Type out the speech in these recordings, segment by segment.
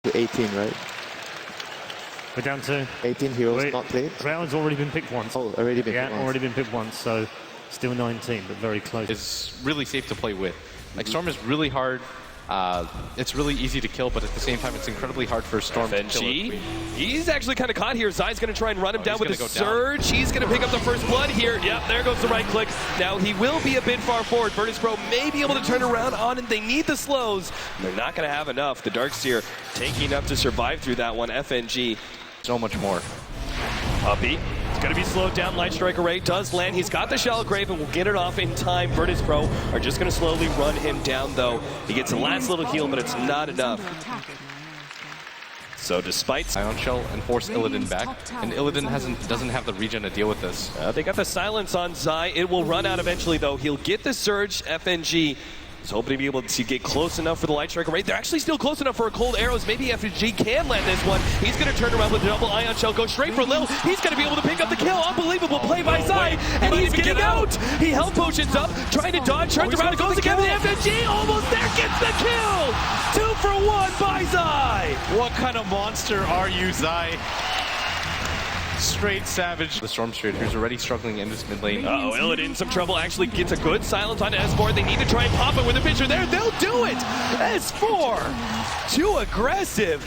to 18, right? We're down to 18 heroes not played. Round's already been picked once. Oh, already been picked once. already been picked once, so still 19, but very close. It's really safe to play with. Like, Storm is really hard. It's really easy to kill, but at the same time, it's incredibly hard for Storm to kill it. He's actually kind of caught here. Zai's going to try and run him down with a surge. Down. He's going to pick up the first blood here. Yep, there goes the right click. Now he will be a bit far forward. Virtus.pro may be able to turn around on, and they need the slows. They're not going to have enough. The Darkseer taking enough to survive through that one. FNG. So much more. Puppey. It's going to be slowed down. Light Strike Array does land. He's got the Shallow Grave and will get it off in time. Virtus.pro are just going to slowly run him down, though. He gets the last little heal, but it's not enough. So despite Ion Shell and force Illidan back, and Illidan doesn't have the regen to deal with this. They got the silence on Zai. It will run out eventually, though. He'll get the surge. FNG is hoping to be able to get close enough for the Light Strike Array. They're actually still close enough for a Cold Arrows. Maybe FNG can land this one. He's going to turn around with a double Ion Shell, go straight for Lil. He's going to be able to pick up the kill. Unbelievable play by Zai. And he's getting out. He health potions up, trying to dodge, turns around, goes again with FNG. Almost there, gets the kill. 2 for 1 by Zai. What kind of monster are you, Zai? Straight savage. The Storm Spirit, who's already struggling in this mid lane. Uh-oh, Illidan in some trouble, actually gets a good silence on S4. They need to try and pop it with a Fisher there. They'll do it! S4! Too aggressive!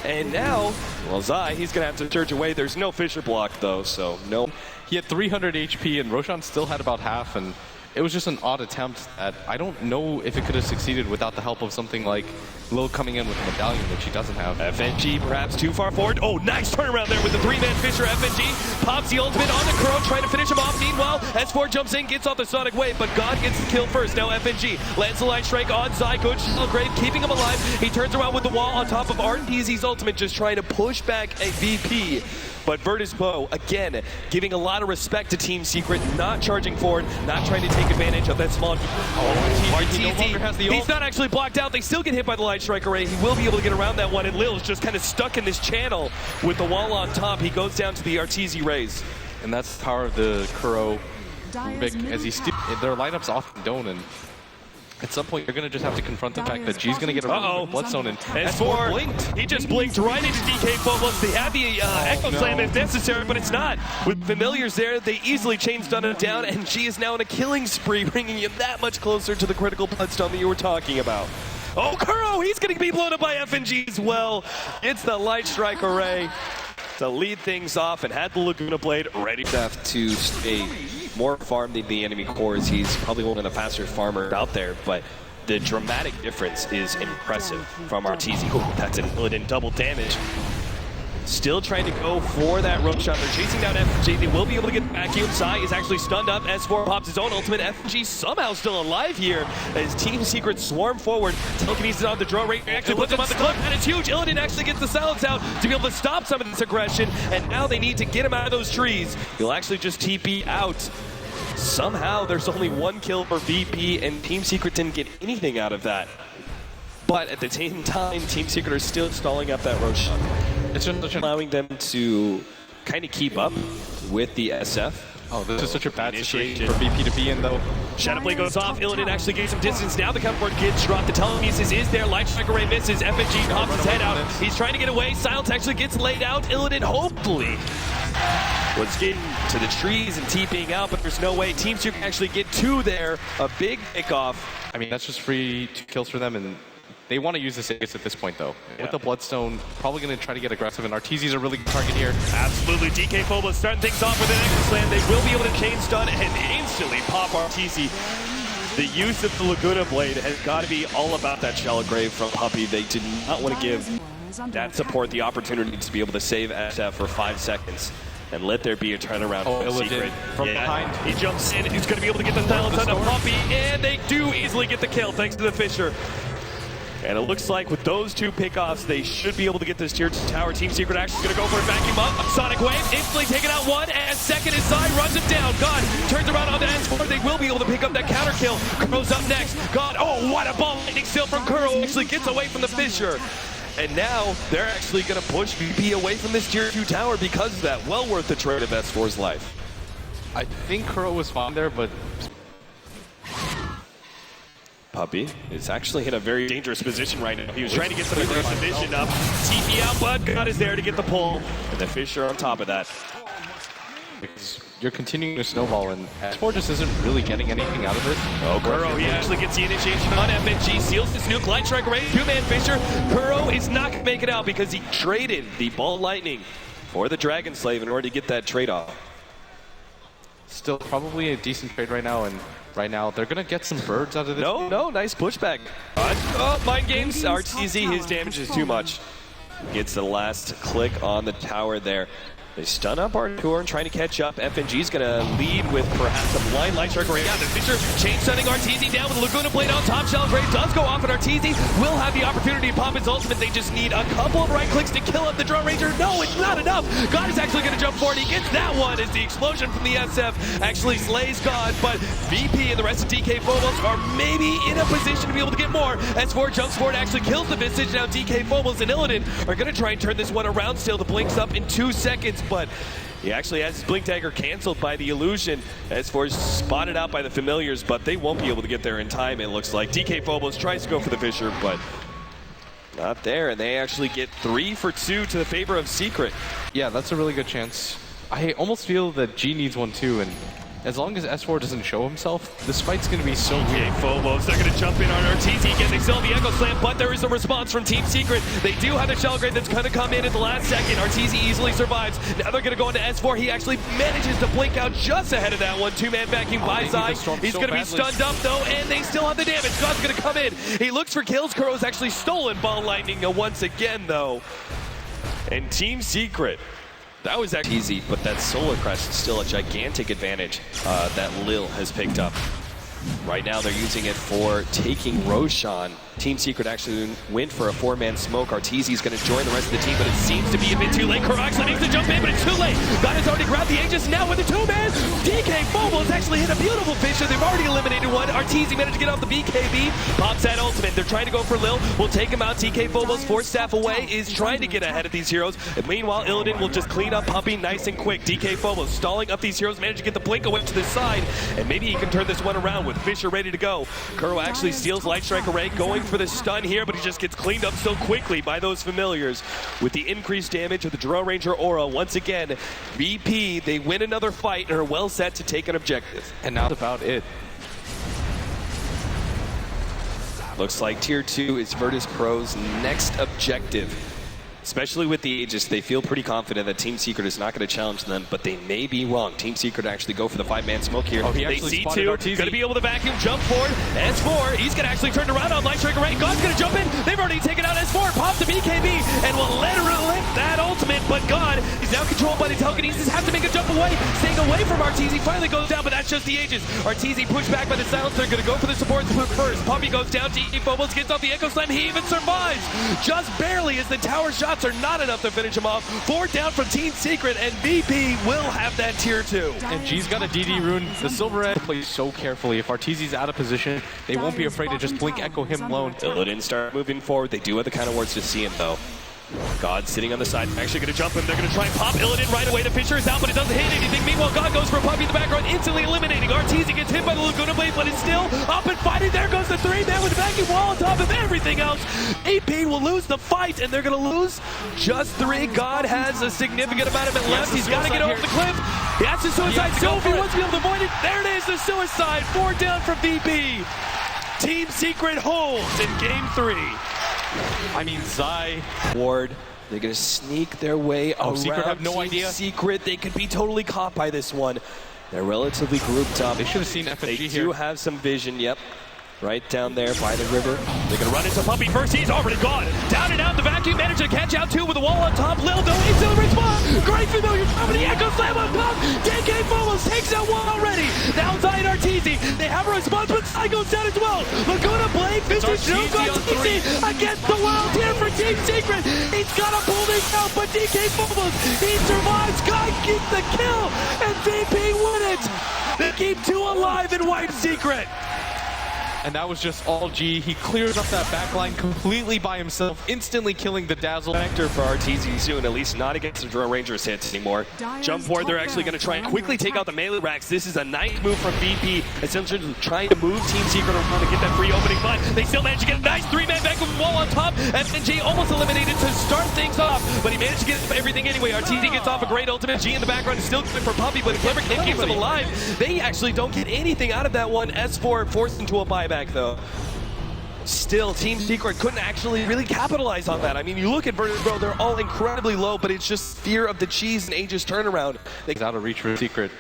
And now, well, Zai, he's going to have to surge away. There's no Fisher block, though, so no. He had 300 HP, and Roshan still had about half, and it was just an odd attempt that I don't know if it could have succeeded without the help of something like Lil coming in with a medallion that she doesn't have. FNG perhaps too far forward. Oh, nice turnaround there with the 3-man Fisher. FNG pops the ultimate on the Crow, trying to finish him off. Meanwhile, S4 jumps in, gets off the Sonic Wave, but God gets the kill first. Now FNG lands the Light Strike on Zai. Good Shallow Grave, keeping him alive. He turns around with the wall on top of RPZ's ultimate, just trying to push back a VP. But Virtus.pro, again, giving a lot of respect to Team Secret, not charging forward, not trying to take advantage of that small... He no longer has the ult. He's not actually blocked out. They still get hit by the Light Strike Array. He will be able to get around that one, and Lil's just kind of stuck in this channel with the wall on top. He goes down to the RTZ raise. And that's the power of the Kuro Vic, as their lineups often don't, and at some point, you're going to just have to confront the fact that G's going to get a Bloodstone in. S4 blinked. He just blinked right into DK Phobos. They had the Echo Slam if necessary, but it's not. With Familiars there, they easily chain stun him down, and G is now in a killing spree, bringing him that much closer to the critical Bloodstone that you were talking about. Oh, Kuro, he's going to be blown up by FNG as well. It's the Light Strike Array to lead things off, and had the Laguna Blade ready to stay more farm than the enemy cores. He's probably one of the faster farmers out there, but the dramatic difference is impressive from RTZ. Oh, that's an Illidan double damage. Still trying to go for that rope shot. They're chasing down FNG. They will be able to get the vacuum. Zai is actually stunned up. S4 pops his own ultimate. FNG somehow still alive here as Team Secret swarm forward. Telekinesis on the drone rate. Actually puts him on the clip, and it's huge. Illidan actually gets the silence out to be able to stop some of this aggression, and now they need to get him out of those trees. He'll actually just TP out. Somehow there's only 1 kill for VP, and Team Secret didn't get anything out of that. But at the same time, Team Secret are still stalling up that Roshan. It's just allowing them to kind of keep up with the SF. Oh, this is such a bad situation for VP to be in, though. Shadowblade goes off. Illidan actually gains some distance. Now the coverboard gets dropped. The telekinesis is there. Light Strike Array misses. FNG hops his head out. He's trying to get away. Silence actually gets laid out. Illidan hopefully was getting to the trees and TPing out, but there's no way. Team Secret actually get 2 there. A big pickoff. I mean, that's just free 2 kills for them, and they want to use this Aegis at this point, though. Yeah. With the Bloodstone, probably going to try to get aggressive, and RTZ's a really good target here. Absolutely. DK Phobos starting things off with an Echo Slam. They will be able to chain stun and instantly pop RTZ. The use of the Laguna Blade has got to be all about that Shallow Grave from Puppey. They did not want to give that support the opportunity to be able to save SF for 5 seconds and let there be a turnaround for Secret. From behind. He jumps in. He's going to be able to get the silence on the Puppey, and they do easily get the kill thanks to the Fisher. And it looks like with those 2 pickoffs, they should be able to get this tier 2 tower. Team Secret actually going to go for a vacuum up. Sonic Wave instantly taking out 1, and second is Zai, runs it down. God turns around onto S4. They will be able to pick up that counter kill. Kuro's up next. God, oh, what a ball lightning steal from Kuro. Actually gets away from the Fisher. And now they're actually going to push VP away from this tier 2 tower because of that. Well worth the trade of S4's life. I think Kuro was fine there, but Puppy is actually in a very dangerous position right now. He was trying to get some aggressive vision up. TP out, but God is there to get the pull. And the Fisher on top of that. You're continuing to snowball, and S4 just isn't really getting anything out of it. Oh, Kuro, he actually gets the initiation on FNG, seals this nuke, light strike rate, two-man Fisher. Kuro is not going to make it out because he traded the Ball Lightning for the Dragon Slave in order to get that trade-off. Still probably a decent trade right now, and right now they're going to get some birds out of this. No, nice pushback. Oh, mind games, RTZ, his damage is too much. Gets the last click on the tower there. They stun up Artur, trying to catch up. FNG's going to lead with perhaps some blind light strike right now. The Fisher chain stunning RTZ down with Laguna Blade on top. Shell Grave does go off, and RTZ will have the opportunity to pop his ultimate. They just need a couple of right clicks to kill up the Drone Ranger. No, it's not enough. God is actually going to jump forward. He gets that one as the explosion from the SF actually slays God, but VP and the rest of DK Phobos are maybe in a position to be able to get more. S4 jumps forward, actually kills the Visage. Now DK Phobos and Illidan are going to try and turn this one around still. The Blink's up in 2 seconds. But he actually has his Blink Dagger canceled by the illusion. S4 is spotted out by the familiars, but they won't be able to get there in time, it looks like. DK Phobos tries to go for the Fisher, but not there, and they actually get 3 for 2 to the favor of Secret. Yeah, that's a really good chance. I almost feel that G needs one too, and as long as S4 doesn't show himself, this fight's going to be so weird. Phobos, they're going to jump in on RTZ again. They still have the Echo Slam, but there is a response from Team Secret. They do have a Shell Grade that's going to come in at the last second. RTZ easily survives. Now they're going to go into S4. He actually manages to blink out just ahead of that one. Two-man vacuum by side. He's going to be stunned up, though, and they still have the damage. God's going to come in. He looks for kills. Kuro's actually stolen Ball Lightning once again, though. And Team Secret, that was actually easy, but that Solar Crest is still a gigantic advantage that Lil has picked up. Right now they're using it for taking Roshan. Team Secret actually went for a 4-man smoke. RTZ is going to join the rest of the team, but it seems to be a bit too late. Kuro actually makes the jump in, but it's too late. God has already grabbed the Aegis now with the 2-man. DK Phobos actually hit a beautiful Fisher. They've already eliminated one. RTZ managed to get off the BKB. Pops that ultimate. They're trying to go for Lil. We'll take him out. DK Phobos, 4 staff away, is trying to get ahead of these heroes. And meanwhile, Illidan will just clean up Puppy nice and quick. DK Phobos stalling up these heroes, managed to get the blink away to the side, and maybe he can turn this one around with Fisher ready to go. Kuro actually steals Light Strike Array, going for the stun here, but he just gets cleaned up so quickly by those familiars. With the increased damage of the Drone Ranger aura, once again, VP, they win another fight and are well set to take an objective. And now about it. Looks like Tier 2 is Virtus Pro's next objective. Especially with the Aegis, they feel pretty confident that Team Secret is not going to challenge them, but they may be wrong. Team Secret actually go for the 5-man smoke here. Oh, they see 2, going to be able to vacuum, jump forward. S4, he's going to actually turn around on Light Strike Array. God's going to jump in. They've already taken out S4, pop the BKB, and will let her lift that ultimate. But God is now controlled by the telekinesis, has to make a jump away, staying away from RTZ. Finally goes down, but that's just the Aegis. RTZ pushed back by the silence. They're going to go for the support first. Puppy goes down. DK Phobos gets off the Echo Slam. He even survives, just barely, as the tower shots are not enough to finish him off. 4 down from Team Secret, and VP will have that Tier 2. And G's got a DD rune. The Silver Red plays so carefully. If RTZ's out of position, they won't be afraid to just blink Echo him alone. Illidan start moving forward. They do have the kind of words to see him, though. God sitting on the side, actually going to jump him. They're going to try and pop Illidan right away. The Fisher is out, but it doesn't hit anything. Meanwhile, God goes for a Puppy in the background, instantly eliminating. RTZ gets hit by the Laguna Blade, but it's still up and fighting. There goes the 3-man with the vacuum wall on top of everything else. AP will lose the fight, and they're going to lose just 3. God has a significant amount of it left. He's got to get over the cliff. He has the suicide. So if he wants to be able to avoid it, there it is, the suicide. 4 down from VP. Team Secret holds in Game 3. I mean, Zai. Ward, they're going to sneak their way around. Secret have no idea. Secret, they could be totally caught by this one. They're relatively grouped up. They should have seen FNG They here. do have some vision, yep. Right down there by the river. They're going to run into Puppy first. He's already gone. Down and out. The vacuum managed to catch out 2 with the wall on top. Lil though instantly responds. Great familiar. The Echo Slam on top. DK Phobos takes that one already. Now Zai and RTZ. They have a response, but Zai goes down as well. Laguna Blade. Vintage RTZ against the world here for Team Secret. He's got to pull this out, but DK Phobos, he survives. Guy keeps the kill, and VP win it. They keep 2 alive in White Secret. And that was just all G. He clears up that back line completely by himself, instantly killing the Dazzle. Vector for RTZ soon, at least not against the Drone Rangers hits anymore. Jump forward, they're actually going to try and quickly take out the melee racks. This is a nice move from VP, essentially trying to move Team Secret around to get that free opening, but they still managed to get a nice 3-man back with wall on top. FNG almost eliminated to start things off, but he managed to get everything anyway. RTZ gets off a great ultimate. G in the background is still good for Puppy, but Clever Kid keeps him alive. They actually don't get anything out of that one. S4 forced into a buyback though. Still, Team Secret couldn't actually really capitalize on that. I mean, you look at Virtus, bro, they're all incredibly low, but it's just fear of the cheese and Aegis turnaround. It's out of reach for Secret.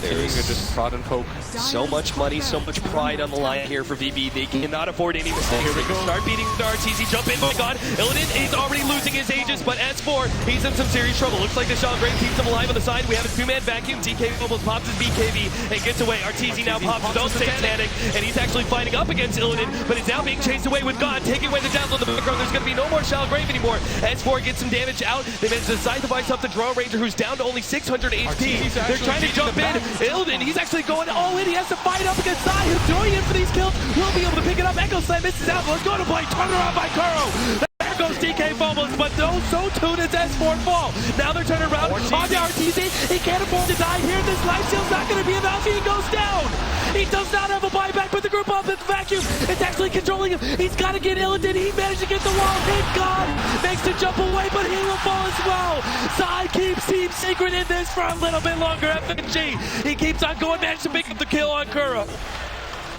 There's just prod and poke. So much money, so much pride on the line here for VB. They cannot afford any mistakes. Here we go. Start beating the RTZ. Jump in. Oh my god. Illidan is already losing his Aegis, but S4, he's in some serious trouble. Looks like the Shaw Grave keeps him alive on the side. We have a 2-man vacuum. DK almost pops his BKB and gets away. RTZ now pops his own Satanic, and he's actually fighting up against Illidan, but he's now being chased away with God, taking away the Dazzle in the background. There's going to be no more Shaw Grave anymore. S4 gets some damage out. They managed to side device up the Drone Ranger, who's down to only 600 HP. They're trying to jump in. Illidan, he's actually going all in. He has to fight up against Zai, who's throwing in for these kills. We'll be able to pick it up. Echo Slam misses out. Let's go to play. Turn around by Kuro. There goes DK Fumbles, but no, so too does S4 fall. Now they're turning around on the RTZ. He can't afford to die here. This life steal's not going to be enough. He goes down. He does not have a buyback, but the group up at the vacuum. It's actually controlling him. He's got to get Illidan. He managed to get the wall. Thank God. Makes the jump away, but he will fall as well. Zai keeps Team Secret in this for a little bit longer. FNG. He keeps on going, managed to pick up the kill on Kuro.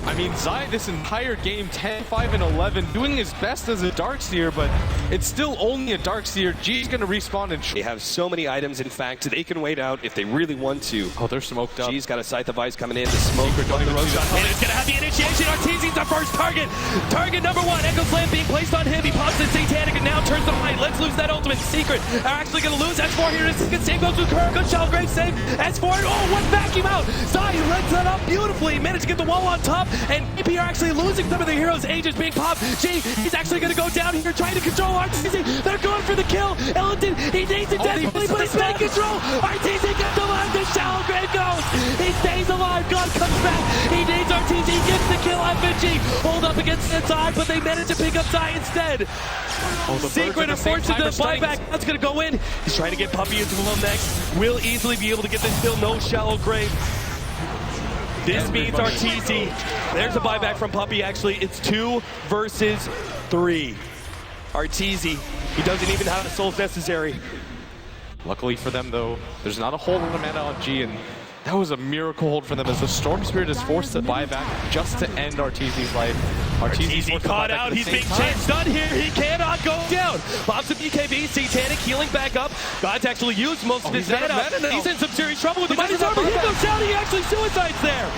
I mean, Zai this entire game, 10, 5, and 11, doing his best as a Darkseer, but it's still only a Darkseer. G's going to respawn and... They have so many items, in fact, they can wait out if they really want to. Oh, they're smoked up. G's got a Scythe of Ice coming in. The smoke going to Roshan. And it's going to have the initiation. RTZ's our first target. Target number 1. Echo Slam being placed on him. He pops his Satanic and now turns to the right. Let's lose that ultimate. Secret are actually going to lose. S4 here. Same goes with Kuro. Good Shadow Grave save. S4. Oh, one vacuum out. Zai lets that up beautifully. Managed to get the wall on top. And BP are actually losing some of their heroes. Aegis being popped. G, he's actually going to go down here trying to control RTZ. They're going for the kill. Illidan, he needs it desperately, but he's taking control. RTZ gets alive. The Shallow Grave goes. He stays alive. God comes back. He needs RTZ. Gets the kill. FNG hold up against Zai, but they managed to pick up Zai instead. Secret are forced into the buyback. That's going to go in. He's trying to get Puppy into him next. Will easily be able to get this kill. No Shallow Grave. This means RTZ. There's a buyback from Puppy, actually. It's 2 versus 3. RTZ, he doesn't even have the souls necessary. Luckily for them, though, there's not a whole lot of mana on G, and that was a miracle hold for them as the Storm Spirit is forced to buy back just to end RTZ's life. RTZ caught out. He's being chased on here. He cannot go down. Pops a BKB. Satanic healing back up. God's actually used most of his mana. He's in some serious trouble with the Mighty's Armor. He goes down. He actually suicides there.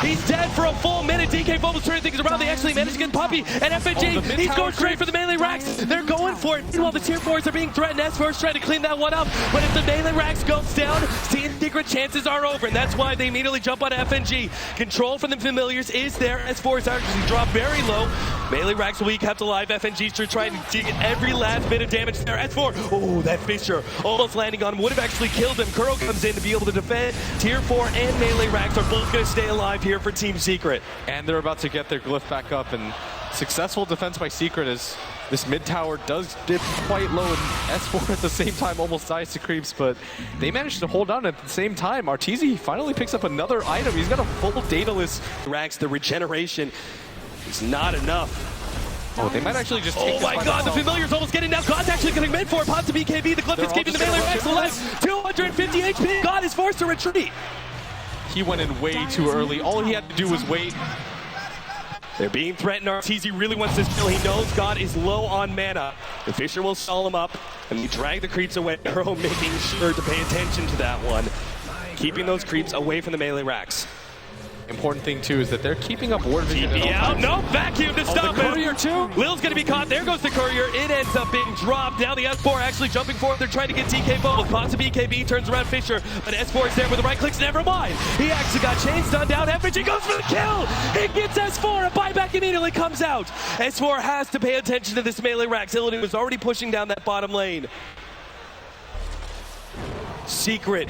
He's dead for a full minute. DK Bubbles turning things around. They actually managed to get Puppy and FNG. He's going straight for the melee racks. They're going for it. Meanwhile, the tier 4s are being threatened. S4's trying to clean that one up. But if the melee racks goes down, Team Secret chances are over. And that's why they immediately jump on FNG. Control from the familiars is there. S4's actually drop very low. Melee racks will be kept alive. FNG's trying to get every last bit of damage there. S4, oh, that Fisher almost landing on him. Would have actually killed him. Kuro comes in to be able to defend. Tier 4 and melee racks are both going to stay alive here for Team Secret. And they're about to get their glyph back up, and successful defense by Secret as this mid tower does dip quite low, and S4 at the same time almost dies to creeps, but they managed to hold on at the same time. RTZ finally picks up another item. He's got a full dataless. Racks, the regeneration is not enough. Oh, they might actually just take oh my god, the familiar's almost getting down. God's actually getting mid for it. Pops the BKB. The glyph is keeping the melee racks alive. 250 HP. God is forced to retreat. He went in way too early. All he had to do was wait. They're being threatened. RTZ really wants this kill. He knows God is low on mana. The Fisher will stall him up, and he drag the creeps away. Kuro making sure to pay attention to that one. Keeping those creeps away from the melee racks. Important thing too is that they're keeping up ward vision. TP out, no, vacuum to stop the courier too. Lil's gonna be caught. There goes the courier. It ends up being dropped. Now the S4 actually jumping forward. They're trying to get TK Bubbles. Pops a BKB, turns around Fisher, but S4 is there with the right clicks. Never mind. He actually got chains done down. FNG goes for the kill. He gets S4. A buyback immediately comes out. S4 has to pay attention to this melee rack. Illidan was already pushing down that bottom lane. Secret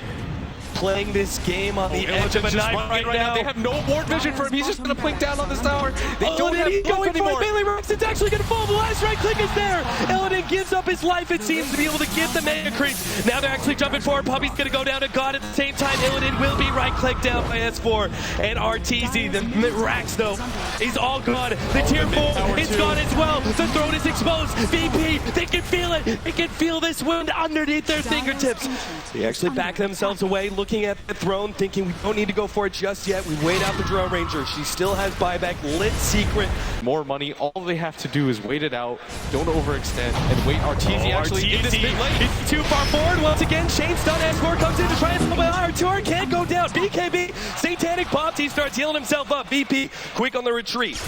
playing this game on the edge of a knife right now. They have no ward vision for him. He's just going to blink down on this tower. They don't Illidan, have he's going anymore. for it. Melee Rex, it's actually going to fall. The last right click is there. Illidan gives up his life, it seems, to be able to get the mega creep. Now they're actually jumping forward. Puppy's going to go down to God at the same time. Illidan will be right clicked down by S4 and RTZ. The Rax, though, is all gone. The tier 4 is gone as well. The throne is exposed. VP, they can feel it. They can feel this wind underneath their fingertips. They actually back themselves away, looking at the throne, thinking we don't need to go for it just yet. We wait out the Drone Ranger. She still has buyback. Lit secret. More money. All they have to do is wait it out. Don't overextend and wait. RTZ actually in this mid lane. He's too far forward. Once again, Shane stun. S4 comes in to try and slow by Artur. Can't go down. BKB, Satanic pops. He starts healing himself up. VP, quick on the retreat.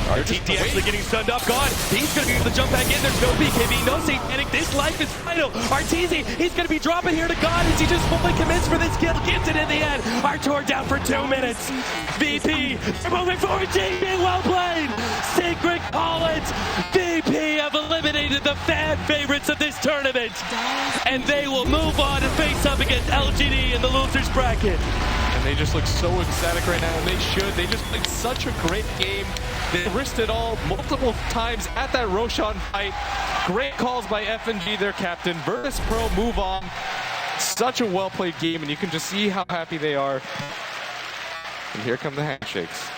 RTT actually getting stunned up. God, he's going to be able to jump back in. There's no BKB, no Satanic. This life is final. RTZ, he's going to be dropping here to God as he just fully commits for this kill. Gets it in the end. Artur down for 2 minutes. VP, they're moving forward. JB, well played. Secret Collins. VP have eliminated the fan favorites of this tournament. And they will move on and face up against LGD in the losers bracket. And they just look so ecstatic right now, and they should. They just played such a great game. They risked it all multiple times at that Roshan fight. Great calls by FNG, their captain. Virtus Pro move on. Such a well-played game, and you can just see how happy they are. And here come the handshakes.